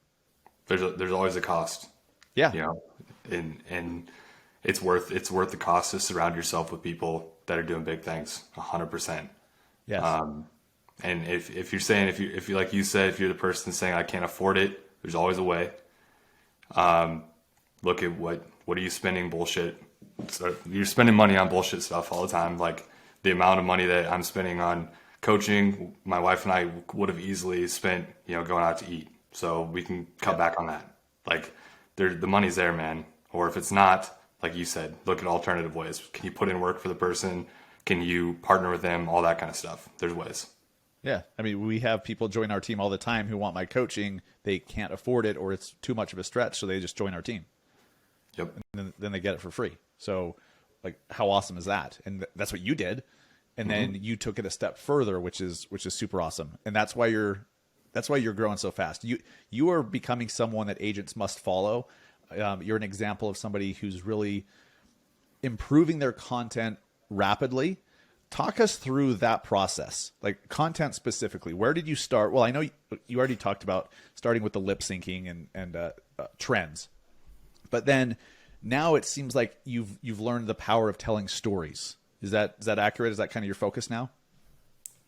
Speaker 2: There's always a cost.
Speaker 1: Yeah.
Speaker 2: You know, and it's worth the cost to surround yourself with people that are doing big things. 100%.
Speaker 1: Yes.
Speaker 2: And if you're saying, if you like you said, if you're the person saying I can't afford it, there's always a way. Look at what are you spending bullshit. So you're spending money on bullshit stuff all the time. Like, the amount of money that I'm spending on coaching, my wife and I would have easily spent, going out to eat. So we can cut back on that. Like, the money's there, man. Or if it's not, like you said, look at alternative ways. Can you put in work for the person? Can you partner with them? All that kind of stuff. There's ways.
Speaker 1: Yeah. I mean, we have people join our team all the time who want my coaching. They can't afford it, or it's too much of a stretch, so they just join our team.
Speaker 2: Yep.
Speaker 1: And then they get it for free. So, like, how awesome is that? And that's what you did. And then you took it a step further, which is super awesome. And that's why you're growing so fast. You are becoming someone that agents must follow. You're an example of somebody who's really improving their content rapidly. Talk us through that process, like content specifically. Where did you start? Well, I know you already talked about starting with the lip syncing and trends, but then now it seems like you've learned the power of telling stories. Is that accurate? Is that kind of your focus now?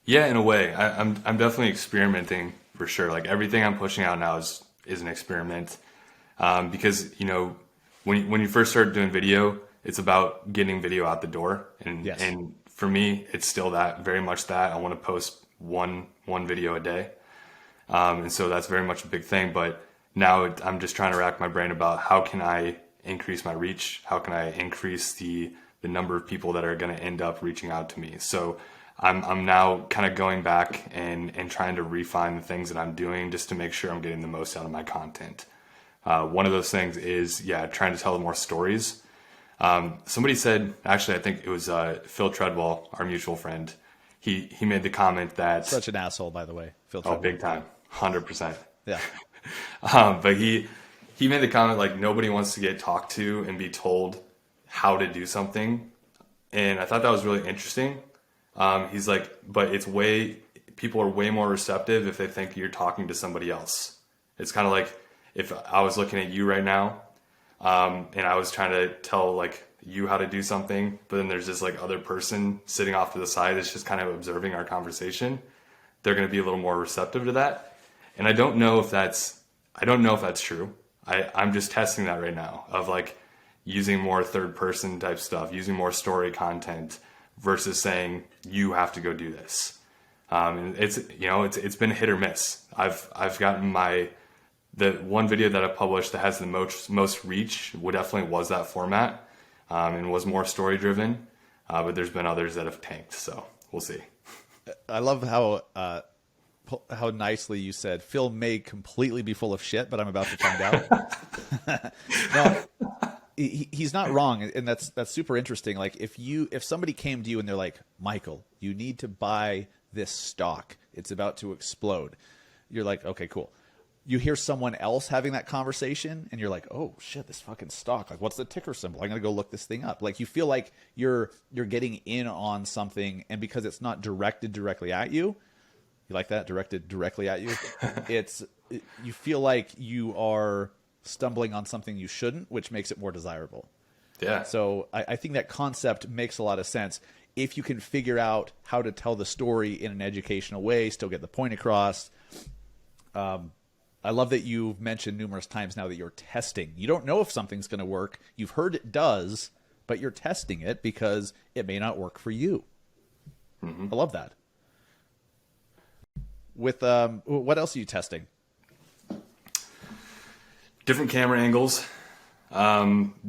Speaker 2: Yeah, in a way. I'm definitely experimenting for sure. Like, everything I'm pushing out now is an experiment, because when you first start doing video, it's about getting video out the door, and
Speaker 1: Yes.
Speaker 2: and for me, it's still very much that. I want to post one video a day, and so that's very much a big thing. But now I'm just trying to rack my brain about how can I increase my reach? How can I increase the number of people that are going to end up reaching out to me? So I'm now kind of going back and trying to refine the things that I'm doing just to make sure I'm getting the most out of my content. One of those things is, trying to tell more stories. Somebody said, actually, I think it was Phil Treadwell, our mutual friend. He made the comment that...
Speaker 1: Such an asshole, by the way, Phil Treadwell.
Speaker 2: Oh, big time. 100%.
Speaker 1: Yeah.
Speaker 2: But he made the comment, like, nobody wants to get talked to and be told how to do something. And I thought that was really interesting. He's like, but people are way more receptive if they think you're talking to somebody else. It's kind of like if I was looking at you right now, and I was trying to tell like you how to do something, but then there's this like other person sitting off to the side that's just kind of observing our conversation. They're going to be a little more receptive to that. And I don't know if that's true. I'm just testing that right now, of like using more third person type stuff, using more story content, versus saying you have to go do this. And it's been hit or miss. I've gotten the one video that I published that has the most reach definitely was that format, and was more story driven. But there's been others that have tanked, so we'll see.
Speaker 1: I love how nicely you said Phil may completely be full of shit, but I'm about to find out. No, he's not wrong, and that's super interesting. Like if somebody came to you and they're like, Michael, you need to buy this stock, it's about to explode. You're like, okay, cool. You hear someone else having that conversation and you're like, oh shit, this fucking stock, like what's the ticker symbol? I'm gonna go look this thing up. Like you feel like you're getting in on something, and because it's not directed directly at you, you like that, directed directly at you, you feel like you are stumbling on something you shouldn't, which makes it more desirable.
Speaker 2: Yeah.
Speaker 1: So I think that concept makes a lot of sense if you can figure out how to tell the story in an educational way, still get the point across. I love that you've mentioned numerous times now that you're testing. You don't know if something's going to work. You've heard it does, but you're testing it because it may not work for you. Mm-hmm. I love that. With what else are you testing?
Speaker 2: Different camera angles,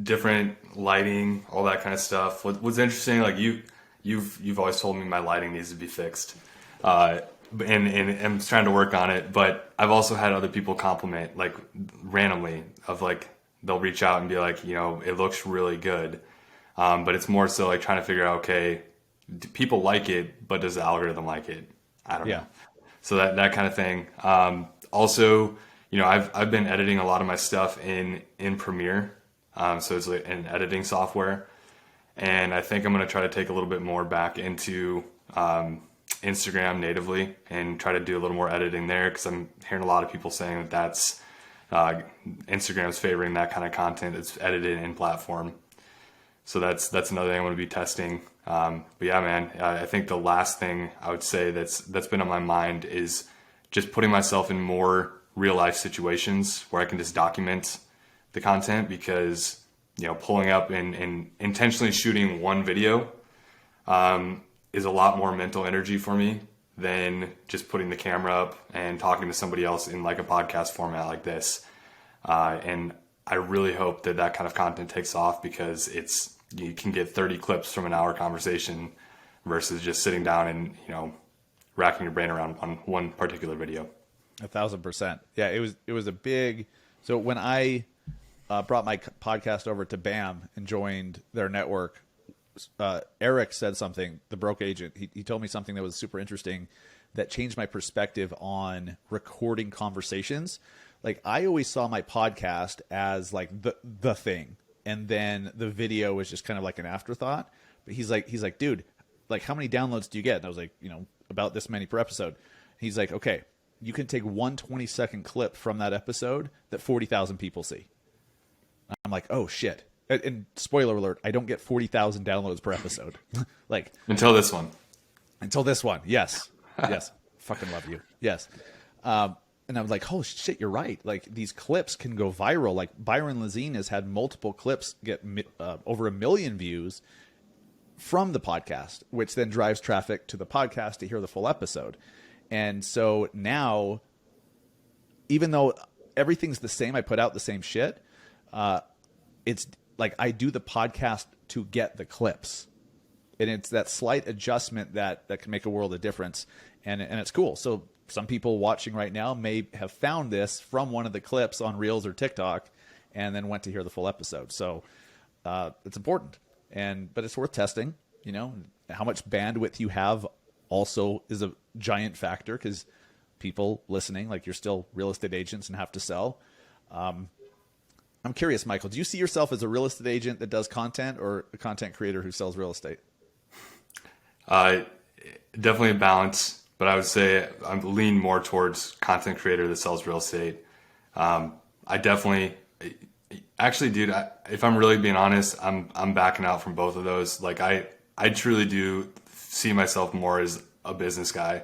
Speaker 2: different lighting, all that kind of stuff. What's interesting, like you've always told me my lighting needs to be fixed. And I'm trying to work on it, but I've also had other people compliment, like randomly, of like they'll reach out and be like, it looks really good, but it's more so like trying to figure out, okay, do people like it, but does the algorithm like it? I don't know. So that kind of thing. Also, I've been editing a lot of my stuff in Premiere, so it's like an editing software, and I think I'm going to try to take a little bit more back into Instagram natively and try to do a little more editing there, because I'm hearing a lot of people saying that's Instagram's favoring that kind of content that's edited in platform. So that's another thing I'm going to be testing. But yeah, man, I think the last thing I would say that's been on my mind is just putting myself in more real life situations where I can just document the content, because pulling up and intentionally shooting one video is a lot more mental energy for me than just putting the camera up and talking to somebody else in like a podcast format like this. And I really hope that kind of content takes off, because you can get 30 clips from an hour conversation versus just sitting down and, racking your brain around on one particular video.
Speaker 1: 1,000%. Yeah, it was a big. So when I brought my podcast over to BAM and joined their network, Eric said something, the broke agent. He told me something that was super interesting that changed my perspective on recording conversations. Like I always saw my podcast as like the thing, and then the video was just kind of like an afterthought. But he's like, dude, like how many downloads do you get? And I was like, about this many per episode. He's like, okay, you can take one 20-second clip from that episode that 40,000 people see. I'm like, oh shit. And spoiler alert, I don't get 40,000 downloads per episode. Like
Speaker 2: until this one.
Speaker 1: Yes. Yes. Fucking love you. Yes. And I was like, oh shit, you're right. Like these clips can go viral. Like Byron Lazine has had multiple clips get over 1 million views from the podcast, which then drives traffic to the podcast to hear the full episode. And so now, even though everything's the same, I put out the same shit. It's like I do the podcast to get the clips, and it's that slight adjustment that can make a world of difference. And it's cool. So some people watching right now may have found this from one of the clips on Reels or TikTok, and then went to hear the full episode. So it's important, but it's worth testing. How much bandwidth you have also is a giant factor, because people listening, like you're still real estate agents and have to sell. I'm curious, Michael, do you see yourself as a real estate agent that does content, or a content creator who sells real estate?
Speaker 2: Definitely a balance, but I would say I'm lean more towards content creator that sells real estate. I definitely, actually, dude, if I'm really being honest, I'm backing out from both of those. Like I truly do see myself more as a business guy.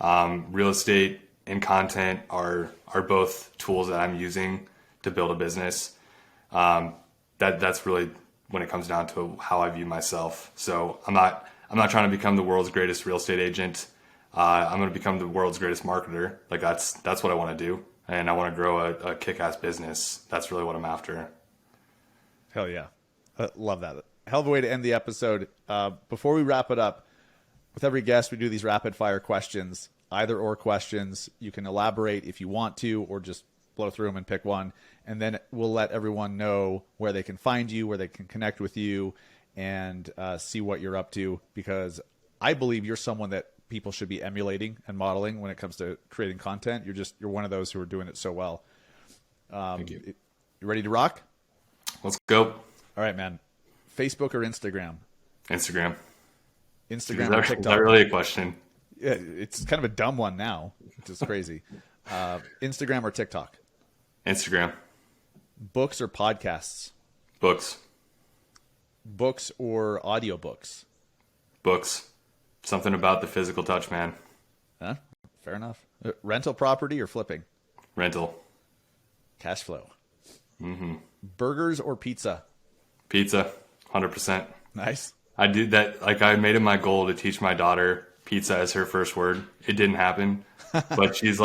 Speaker 2: Real estate and content are both tools that I'm using to build a business. That's really when it comes down to how I view myself. So I'm I'm not trying to become the world's greatest real estate agent. I'm going to become the world's greatest marketer. Like that's what I want to do. And I want to grow a kick-ass business. That's really what I'm after.
Speaker 1: Hell yeah. Love that. Hell of a way to end the episode. Before we wrap it up, with every guest, we do these rapid fire questions, either or questions. You can elaborate if you want to, or just blow through them and pick one. And then we'll let everyone know where they can find you, where they can connect with you, and see what you're up to. Because I believe you're someone that people should be emulating and modeling when it comes to creating content. You're one of those who are doing it so well.
Speaker 2: Thank you.
Speaker 1: You ready to rock?
Speaker 2: Let's go.
Speaker 1: All right, man. Facebook or Instagram?
Speaker 2: Instagram.
Speaker 1: Instagram
Speaker 2: Is
Speaker 1: or TikTok?
Speaker 2: that really a question?
Speaker 1: Yeah, it's kind of a dumb one now, which is crazy. Instagram or TikTok?
Speaker 2: Instagram.
Speaker 1: Books or podcasts?
Speaker 2: Books.
Speaker 1: Books or audiobooks?
Speaker 2: Books. Something about the physical touch, man.
Speaker 1: Huh? Fair enough. Rental property or flipping?
Speaker 2: Rental.
Speaker 1: Cash flow. Burgers or pizza?
Speaker 2: Pizza. 100%.
Speaker 1: Nice.
Speaker 2: I did that. Like I made it my goal to teach my daughter pizza as her first word. It didn't happen, but she's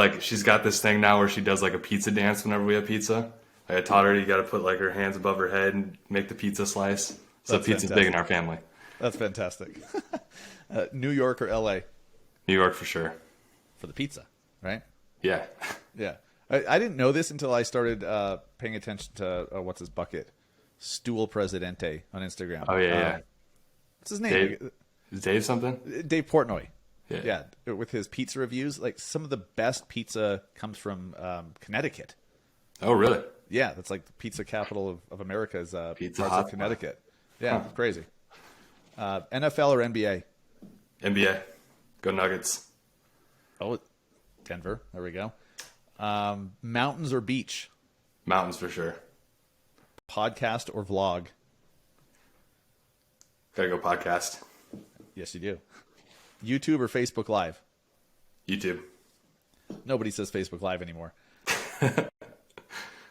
Speaker 2: got this thing now where she does like a pizza dance whenever we have pizza. Like I taught her you got to put like her hands above her head and make the pizza slice. So
Speaker 1: That's
Speaker 2: pizza's
Speaker 1: fantastic.
Speaker 2: big in our family.
Speaker 1: That's fantastic. New York or LA
Speaker 2: New York for sure.
Speaker 1: for the pizza, right?
Speaker 2: Yeah.
Speaker 1: Yeah. I didn't know this until I started paying attention to what's his bucket? Stool Presidente on Instagram.
Speaker 2: Oh yeah.
Speaker 1: What's his name?
Speaker 2: Dave, is Dave something?
Speaker 1: Dave Portnoy.
Speaker 2: Yeah.
Speaker 1: Yeah, with his pizza reviews, like some of the best pizza comes from Connecticut.
Speaker 2: Oh really?
Speaker 1: Yeah, that's like the pizza capital of America is
Speaker 2: Pizza
Speaker 1: parts of
Speaker 2: hotspot.
Speaker 1: Connecticut. Yeah, it's crazy. NFL or NBA?
Speaker 2: NBA. Go Nuggets.
Speaker 1: Oh, Denver. There we go. Mountains or beach?
Speaker 2: Mountains for sure.
Speaker 1: Podcast or vlog?
Speaker 2: Gotta go podcast.
Speaker 1: Yes, you do. YouTube or Facebook Live?
Speaker 2: YouTube.
Speaker 1: Nobody says Facebook Live anymore.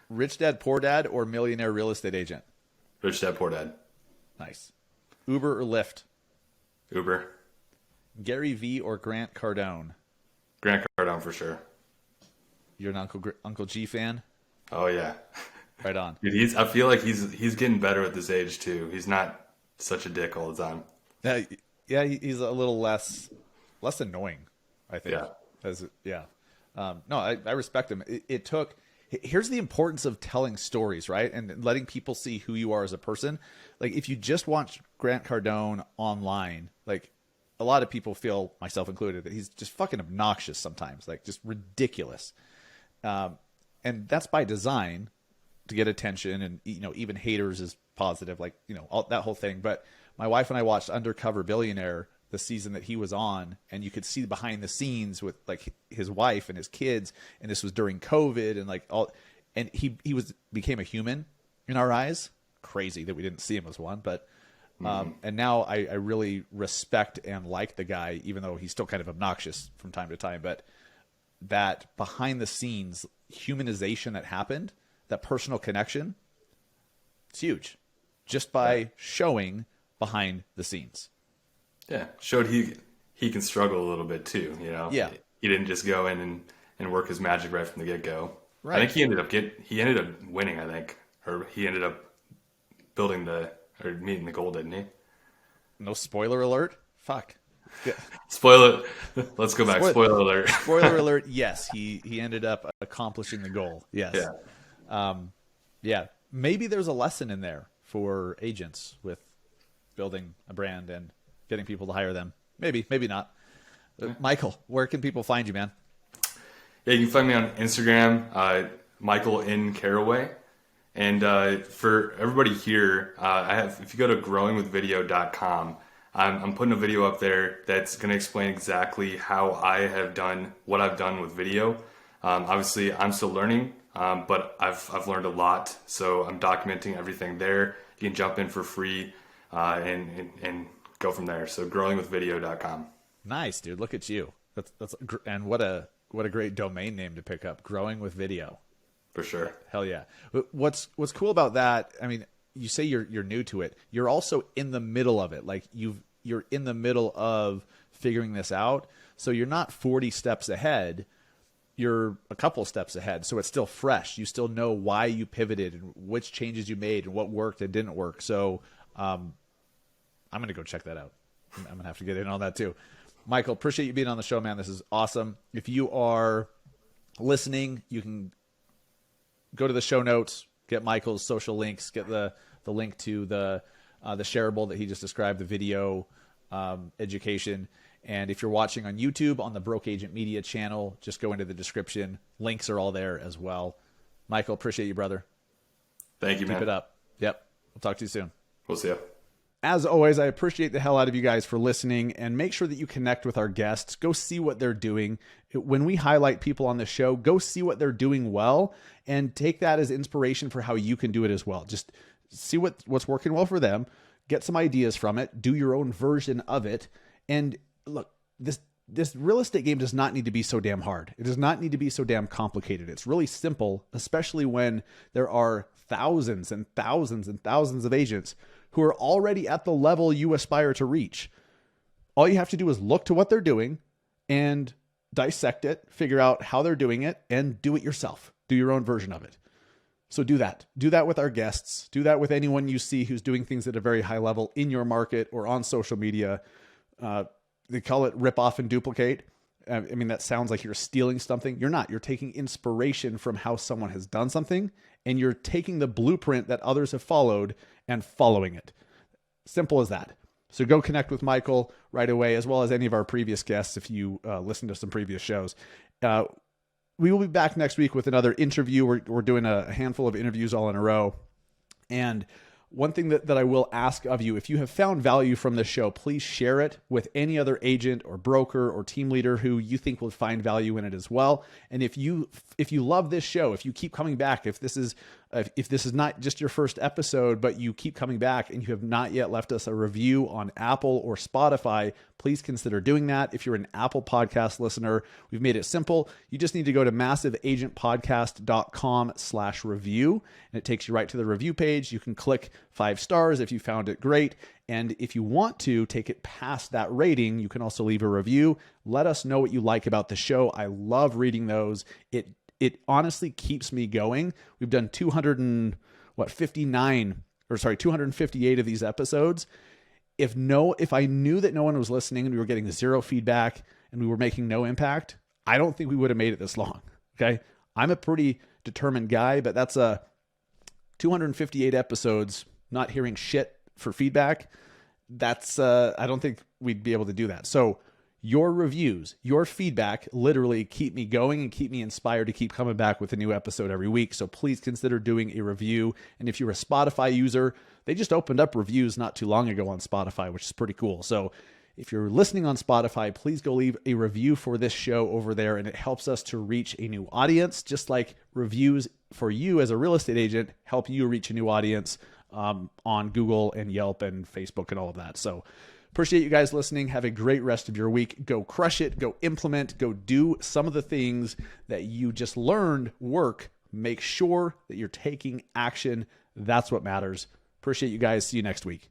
Speaker 1: Rich Dad, Poor Dad, or Millionaire Real Estate Agent?
Speaker 2: Rich Dad Poor Dad.
Speaker 1: Nice. Uber or Lyft?
Speaker 2: Uber.
Speaker 1: Gary V or Grant Cardone?
Speaker 2: Grant Cardone for sure.
Speaker 1: You're an Uncle G fan?
Speaker 2: Oh yeah.
Speaker 1: Right on.
Speaker 2: Dude, I feel like he's getting better at this age too. He's not such a dick all the time.
Speaker 1: Yeah, he's a little less annoying, I think.
Speaker 2: Yeah.
Speaker 1: No, I respect him. It took. Here's the importance of telling stories, right? And letting people see who you are as a person. Like if you just watch Grant Cardone online, like a lot of people feel, myself included, that he's just fucking obnoxious sometimes, like just ridiculous. And that's by design to get attention, and even haters is positive, like all that whole thing. But my wife and I watched Undercover Billionaire, the season that he was on, and you could see behind the scenes with like his wife and his kids, and this was during COVID, and like all, and he became a human in our eyes. Crazy that we didn't see him as one, but and now I really respect and like the guy, even though he's still kind of obnoxious from time to time. But that behind the scenes humanization that happened, that personal connection, it's huge, just by showing behind the scenes.
Speaker 2: Yeah, showed he can struggle a little bit too.
Speaker 1: Yeah.
Speaker 2: He didn't just go in and work his magic right from the get go.
Speaker 1: Right.
Speaker 2: I think he ended up winning. I think, or he ended up meeting the goal, didn't he?
Speaker 1: No spoiler alert. Fuck. Yeah.
Speaker 2: Spoiler. Let's go back. Spoiler alert.
Speaker 1: Spoiler alert. Yes, he ended up accomplishing the goal. Yes.
Speaker 2: Yeah.
Speaker 1: Yeah. Maybe there's a lesson in there for agents with building a brand and getting people to hire them. Maybe not. Michael, where can people find you, man?
Speaker 2: Yeah, you can find me on Instagram, Michael in Caraway. And for everybody here, if you go to growingwithvideo.com, I'm putting a video up there that's going to explain exactly how I have done what I've done with video. Obviously, I'm still learning, but I've learned a lot. So I'm documenting everything there. You can jump in for free and go from there. So growingwithvideo.com.
Speaker 1: Nice, dude. Look at you. And what a great domain name to pick up. Growing with Video.
Speaker 2: For sure.
Speaker 1: Hell yeah. What's cool about that? I mean, you say you're new to it. You're also in the middle of it. Like you've you're in the middle of figuring this out. So you're not 40 steps ahead. You're a couple steps ahead. So it's still fresh. You still know why you pivoted and which changes you made and what worked and didn't work. So I'm going to go check that out. I'm going to have to get in on that too. Michael, appreciate you being on the show, man. This is awesome. If you are listening, you can go to the show notes, get Michael's social links, get the link to the shareable that he just described, the video education. And if you're watching on YouTube on the Broke Agent Media channel, just go into the description. Links are all there as well. Michael, appreciate you, brother.
Speaker 2: Thank you, man.
Speaker 1: Keep it up. Yep. We'll talk to you soon.
Speaker 2: We'll see you.
Speaker 1: As always, I appreciate the hell out of you guys for listening, and make sure that you connect with our guests. Go see what they're doing. When we highlight people on the show, go see what they're doing well and take that as inspiration for how you can do it as well. Just see what's working well for them, get some ideas from it, do your own version of it. And look, this real estate game does not need to be so damn hard. It does not need to be so damn complicated. It's really simple, especially when there are thousands and thousands and thousands of agents who are already at the level you aspire to reach. All you have to do is look to what they're doing and dissect it, figure out how they're doing it, and do it yourself. Do your own version of it. So do that. Do that with our guests. Do that with anyone you see who's doing things at a very high level in your market or on social media. They call it rip off and duplicate. I mean, that sounds like you're stealing something. You're not. You're taking inspiration from how someone has done something, and you're taking the blueprint that others have followed and following it. Simple as that. So go connect with Michael right away, as well as any of our previous guests if you listen to some previous shows. We will be back next week with another interview. We're doing a handful of interviews all in a row. And one thing that I will ask of you, if you have found value from this show, please share it with any other agent or broker or team leader who you think will find value in it as well. And if you love this show, if you keep coming back, if this is not just your first episode, but you keep coming back and you have not yet left us a review on Apple or Spotify, please consider doing that. If you're an Apple podcast listener, we've made it simple. You just need to go to massiveagentpodcast.com/review, and it takes you right to the review page. You can click 5 stars if you found it great. And if you want to take it past that rating, you can also leave a review. Let us know what you like about the show. I love reading those. It honestly keeps me going. We've done 258 of these episodes. If I knew that no one was listening and we were getting 0 feedback and we were making no impact, I don't think we would have made it this long. Okay. I'm a pretty determined guy, but that's 258 episodes, not hearing shit for feedback. That's, I don't think we'd be able to do that. So your reviews, your feedback literally keep me going and keep me inspired to keep coming back with a new episode every week. So please consider doing a review. And if you're a Spotify user, they just opened up reviews not too long ago on Spotify, which is pretty cool. So if you're listening on Spotify, please go leave a review for this show over there. And it helps us to reach a new audience, just like reviews for you as a real estate agent help you reach a new audience on Google and Yelp and Facebook and all of that. So appreciate you guys listening. Have a great rest of your week. Go crush it. Go implement. Go do some of the things that you just learned work. Make sure that you're taking action. That's what matters. Appreciate you guys. See you next week.